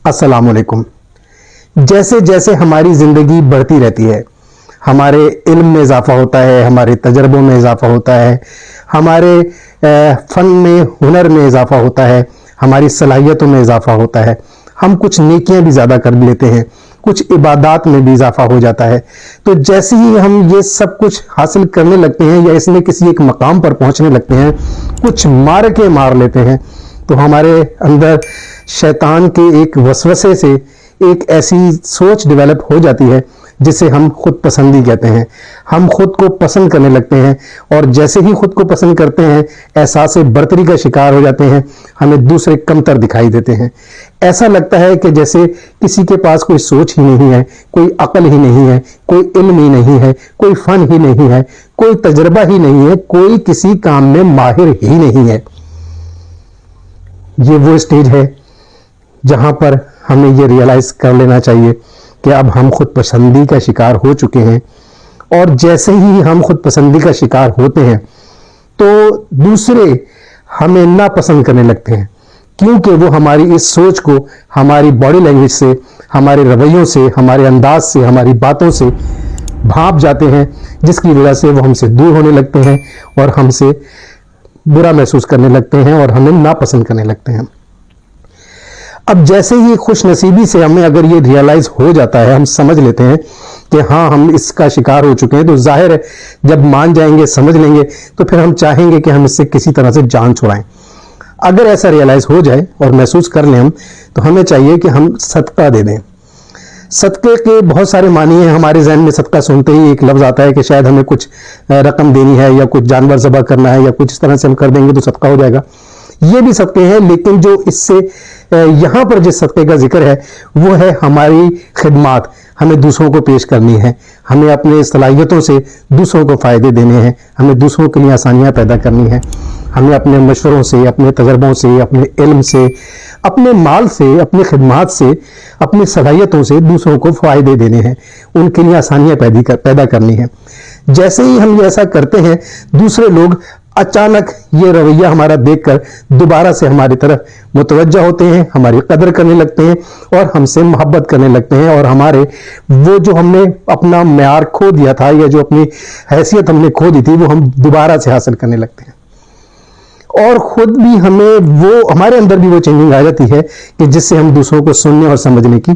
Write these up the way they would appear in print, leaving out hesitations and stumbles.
अस्सलाम वालेकुम। जैसे जैसे हमारी ज़िंदगी बढ़ती रहती है, हमारे इल्म में इजाफ़ा होता है, हमारे तजर्बों में इजाफ़ा होता है, हमारे फ़न में, हुनर में इजाफ़ा होता है, हमारी सलाहियतों में इजाफ़ा होता है। हम कुछ नेकियां भी ज़्यादा कर लेते हैं, कुछ इबादत में भी इजाफ़ा हो जाता है। तो जैसे ही हम ये सब कुछ हासिल करने लगते हैं या इसमें किसी एक मकाम पर पहुंचने लगते हैं, कुछ मारके मार लेते हैं, तो हमारे अंदर शैतान के एक वसवसे से एक ऐसी सोच डेवलप हो जाती है जिसे हम खुद पसंदी कहते हैं। हम खुद को पसंद करने लगते हैं और जैसे ही खुद को पसंद करते हैं, एहसास बर्तरी का शिकार हो जाते हैं। हमें दूसरे कमतर दिखाई देते हैं। ऐसा लगता है कि जैसे किसी के पास कोई सोच ही नहीं है, कोई अक्ल ही नहीं है, कोई इल्म ही नहीं है, कोई फन ही नहीं है, कोई तजर्बा ही नहीं है, कोई किसी काम में माहिर ही नहीं है। ये वो स्टेज है जहां पर हमें ये रियलाइज कर लेना चाहिए कि अब हम खुद पसंदी का शिकार हो चुके हैं। और जैसे ही हम खुद पसंदी का शिकार होते हैं तो दूसरे हमें नापसंद करने लगते हैं, क्योंकि वो हमारी इस सोच को हमारी बॉडी लैंग्वेज से, हमारे रवैयों से, हमारे अंदाज से, हमारी बातों से भाप जाते हैं, जिसकी वजह से वो हमसे दूर होने लगते हैं और हमसे बुरा महसूस करने लगते हैं और हमें नापसंद करने लगते हैं। अब जैसे ही खुश नसीबी से हमें अगर ये रियलाइज हो जाता है, हम समझ लेते हैं कि हाँ हम इसका शिकार हो चुके हैं, तो जाहिर है जब मान जाएंगे, समझ लेंगे, तो फिर हम चाहेंगे कि हम इससे किसी तरह से जान छुड़ाएं। अगर ऐसा रियलाइज हो जाए और महसूस कर लें हम, तो हमें चाहिए कि हम सदका दे दें। सदके के बहुत सारे मानी हैं। हमारे जहन में सदका सुनते ही एक लफ्ज़ आता है कि शायद हमें कुछ रकम देनी है या कुछ जानवर ज़बह करना है या कुछ इस तरह से हम कर देंगे तो सदका हो जाएगा। ये भी सदके हैं, लेकिन जो इससे यहाँ पर जिस सदके का जिक्र है वो है हमारी खिदमात। हमें दूसरों को पेश करनी है, हमें अपने सलाहियतों से दूसरों को फ़ायदे देने हैं, हमें दूसरों के लिए आसानियाँ पैदा करनी है, हमें अपने मशवरों से, अपने तजर्बों से, अपने इल्म से, अपने माल से, अपनी खिदमात से, अपनी सलाहियतों से दूसरों को फ़ायदे देने हैं, उनके लिए आसानियाँ पैदा करनी है। जैसे ही हम ऐसा करते हैं, दूसरे लोग अचानक ये रवैया हमारा देखकर दोबारा से हमारी तरफ मुतवज्जा होते हैं, हमारी कदर करने लगते हैं और हमसे मोहब्बत करने लगते हैं, और हमारे वो जो हमने अपना म्यार खो दिया था या जो अपनी हैसियत हमने खो दी थी, वो हम दोबारा से हासिल करने लगते हैं। और खुद भी हमें वो, हमारे अंदर भी वो चेंजिंग आ जाती है कि जिससे हम दूसरों को सुनने और समझने की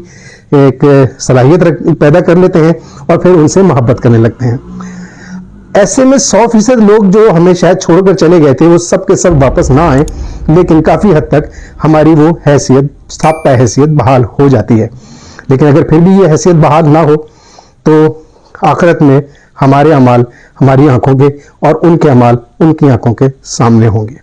एक सलाहियत पैदा कर लेते हैं और फिर उनसे मोहब्बत करने लगते हैं। ऐसे में 100% लोग जो हमें शायद छोड़कर चले गए थे, वो सब के सब वापस ना आए, लेकिन काफ़ी हद तक हमारी वो हैसियत, साबका हैसियत बहाल हो जाती है। लेकिन अगर फिर भी ये हैसियत बहाल ना हो तो आखिरत में हमारे अमाल हमारी आंखों के और उनके अमाल उनकी आंखों के सामने होंगे।